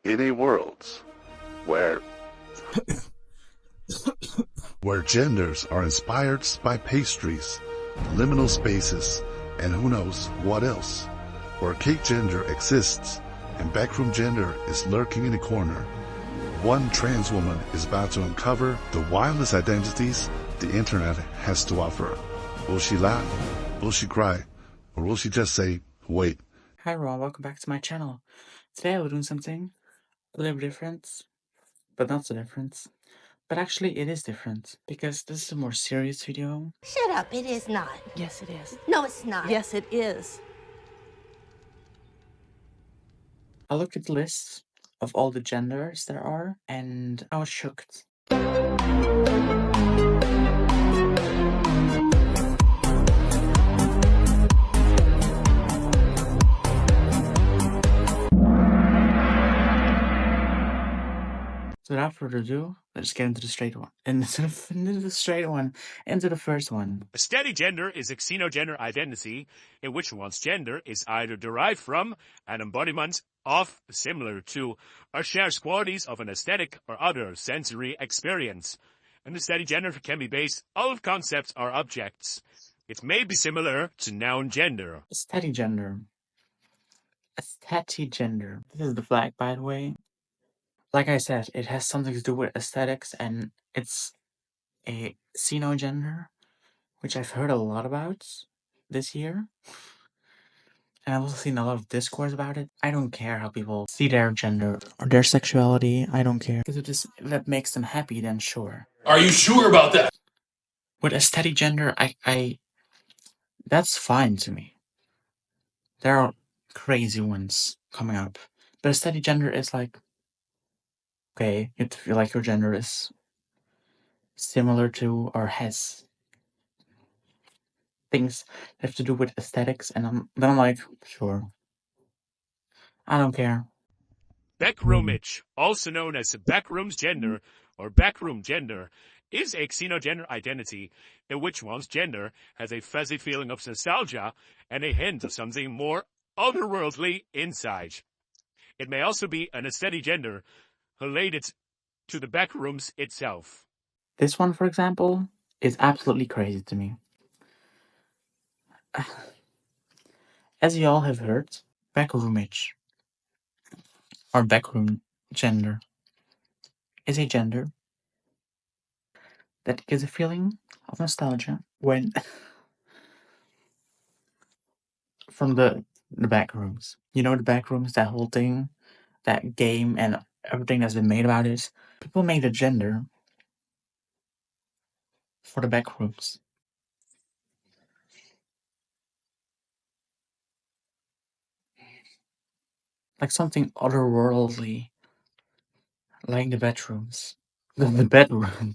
In a world where genders are inspired by pastries, liminal spaces, and who knows what else, where Cakegender exists and backroom gender is lurking in a corner, one trans woman is about to uncover the wildest identities the internet has to offer. Will she laugh? Will she cry? Or will she just say, wait? Hi everyone, welcome back to my channel. Today we're doing something a little different, but not so different. But actually it is different, because this is a more serious video. Shut up, it is not. Yes, it is. No, it's not. Yes, it is. I looked at the list of all the genders there are, and I was shocked. So without further ado, let's get into the straight one. Into the first one. Aesthetigender is a xenogender identity in which one's gender is either derived from, an embodiment of, similar to, or shares qualities of an aesthetic or other sensory experience. An aesthetigender can be based on concepts or objects. It may be similar to noun gender. Aesthetigender. Aesthetigender. This is the flag, by the way. Like I said, it has something to do with aesthetics, and it's a xenogender, which I've heard a lot about this year. And I've also seen a lot of discourse about it. I don't care how people see their gender or their sexuality. I don't care. Because if that makes them happy, then sure. Are you sure about that? With aesthetic gender, I that's fine to me. There are crazy ones coming up. But aesthetic gender is like, okay, you feel like your gender is similar to or has things that have to do with aesthetics, and then I'm like, sure. I don't care. Backroomage, also known as backrooms gender or backroom gender, is a xenogender identity in which one's gender has a fuzzy feeling of nostalgia and a hint of something more otherworldly inside. It may also be an aesthetigender related to the backrooms itself. This one, for example, is absolutely crazy to me. As you all have heard, backroomage or backroom gender is a gender that gives a feeling of nostalgia when from the backrooms. You know, the backrooms, that whole thing, that game, and everything that's been made about it. People made a gender for the backrooms. Like something otherworldly, like the bedrooms. The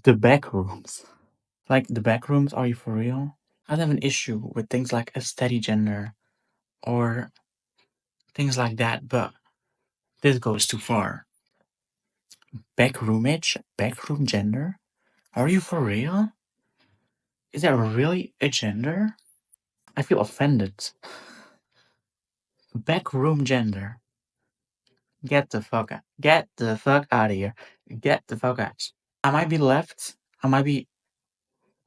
backrooms. Like the backrooms, are you for real? I have an issue with things like aesthetigender or things like that, but this goes too far. Backroomage? Backroom gender? Are you for real? Is that really a gender? I feel offended. Backroom gender. Get the fuck out. Get the fuck out of here. Get the fuck out. I might be left. I might be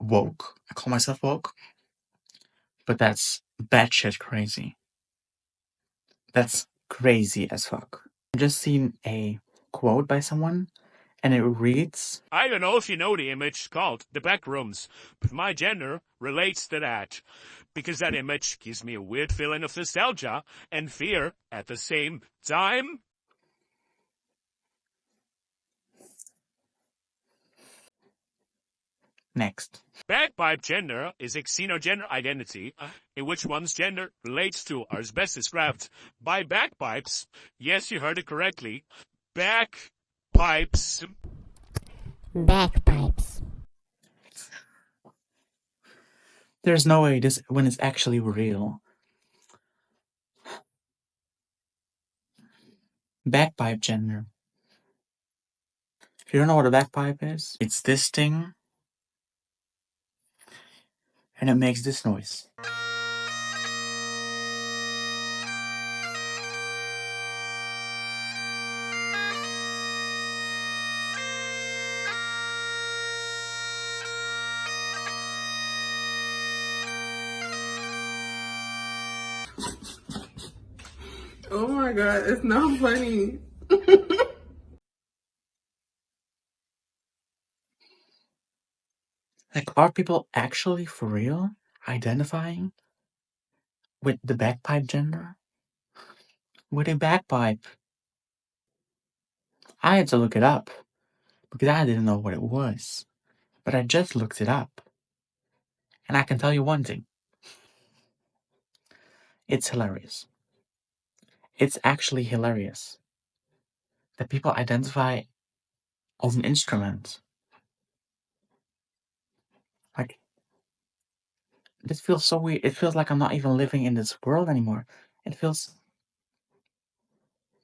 woke. I call myself woke. But that's batshit crazy. That's crazy as fuck. I just seen a quote by someone, and it reads, I don't know if you know the image called the backrooms, but my gender relates to that. Because that image gives me a weird feeling of nostalgia and fear at the same time. next. Bagpipe gender is a xenogender identity in which one's gender relates to or is best described by bagpipes. Yes, you heard it correctly. Bagpipes. Bagpipes. There's no way this when it's actually real. Bagpipe gender. If you don't know what a bagpipe is, it's this thing, and it makes this noise. Oh my god, it's not funny. Like, are people actually for real identifying with the bagpipe gender? With a bagpipe? I had to look it up because I didn't know what it was. But I just looked it up. And I can tell you one thing. It's hilarious. It's actually hilarious that people identify as an instrument. Like, this feels so weird. It feels like I'm not even living in this world anymore. It feels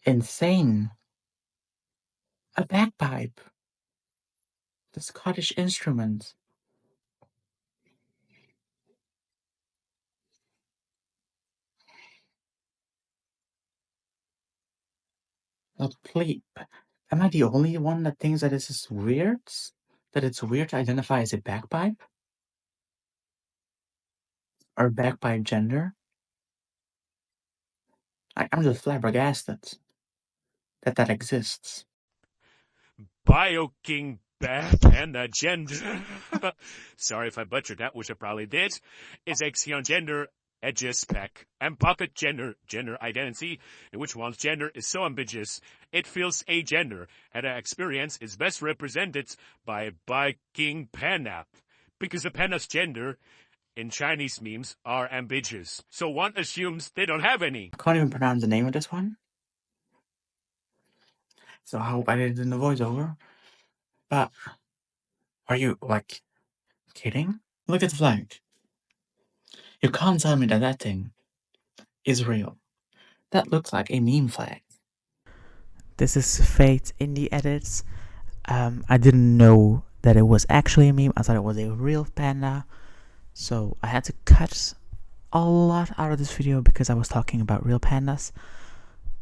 insane. A bagpipe. The Scottish instrument. Like, please. Am I the only one that thinks that this is weird? That it's weird to identify as a bagpipe? Or bagpipe gender? I'm just flabbergasted that that exists. Bioking panda gender. Sorry if I butchered that, which I probably did. Is Cakegender spec and puppet gender identity, in which one's gender is so ambiguous it feels agender, and our experience is best represented by biking panda, because the panda's gender in Chinese memes are ambiguous, so one assumes they don't have any. I can't even pronounce the name of this one. So I hope I did it in the voiceover. But are you, like, kidding? Look at the flag. You can't tell me that that thing is real. That looks like a meme flag. This is fate in the edits. I didn't know that it was actually a meme. I thought it was a real panda. So I had to cut a lot out of this video because I was talking about real pandas.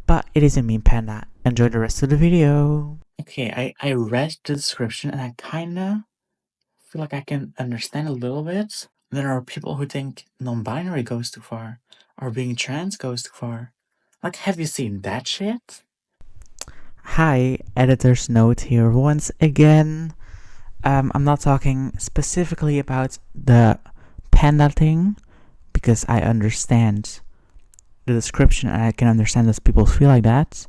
But it is a meme panda. Enjoy the rest of the video. Okay, I read the description and I kinda feel like I can understand a little bit. There are people who think non-binary goes too far, or being trans goes too far. Like, have you seen that shit? Hi, editor's note here once again. I'm not talking specifically about the panda thing because I understand the description and I can understand that people feel like that.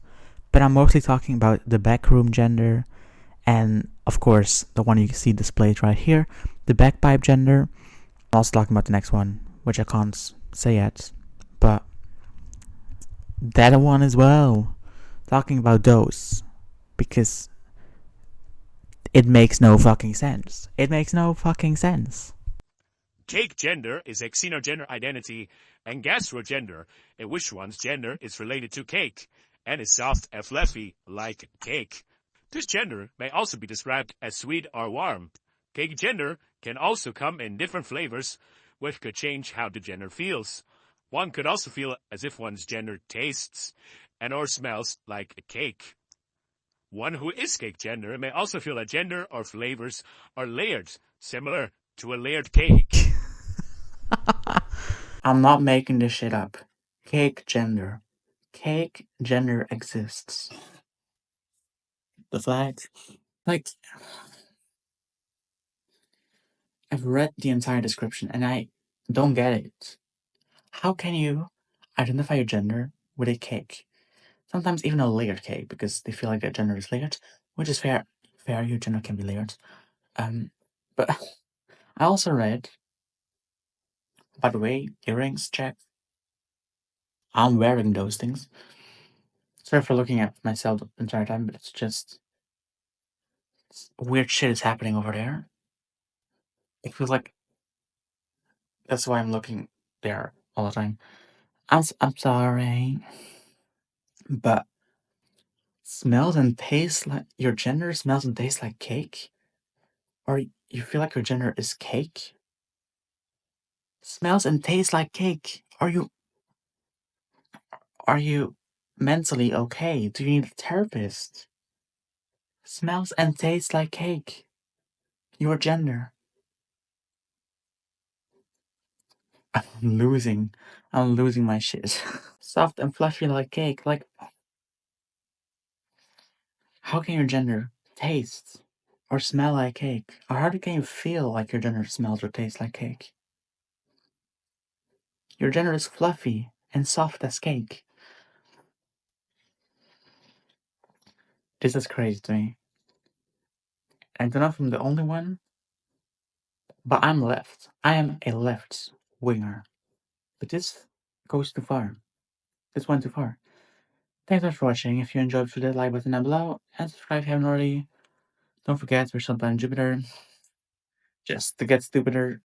But I'm mostly talking about the backroom gender and, of course, the one you see displayed right here, the bagpipe gender. I'm also talking about the next one, which I can't say yet, but that one as well. Talking about those because it makes no fucking sense. It makes no fucking sense. Cakegender is a xenogender identity and gastrogender, in which one's gender is related to cake and is soft and fluffy like cake. This gender may also be described as sweet or warm. Cakegender can also come in different flavors, which could change how the gender feels. One could also feel as if one's gender tastes and or smells like a cake. One who is cakegender may also feel that gender or flavors are layered, similar to a layered cake. I'm not making this shit up. Cakegender. Cakegender exists. The flag. Like, I've read the entire description and I don't get it. How can you identify your gender with a cake? Sometimes even a layered cake because they feel like their gender is layered, which is fair. Fair, your gender can be layered. But I also read, by the way, earrings check. I'm wearing those things. Sorry for looking at myself the entire time, but it's just weird shit is happening over there. It feels like that's why I'm looking there all the time. I'm sorry, but smells and tastes like your gender smells and tastes like cake, or you feel like your gender is cake. Smells and tastes like cake. Are you mentally okay? Do you need a therapist? Smells and tastes like cake. Your gender. I'm losing I'm losing my shit. Soft and fluffy like cake. Like, how can your gender taste or smell like cake? Or how can you feel like your gender smells or tastes like cake? Your gender is fluffy and soft as cake. This is crazy to me. I don't know if I'm the only one, but I'm left. I am a left winger. But this goes too far. This went too far. Thanks so much for watching. If you enjoyed, hit that like button down below and subscribe if you haven't already. Don't forget, we're still playing Jupiter. Just to get stupider.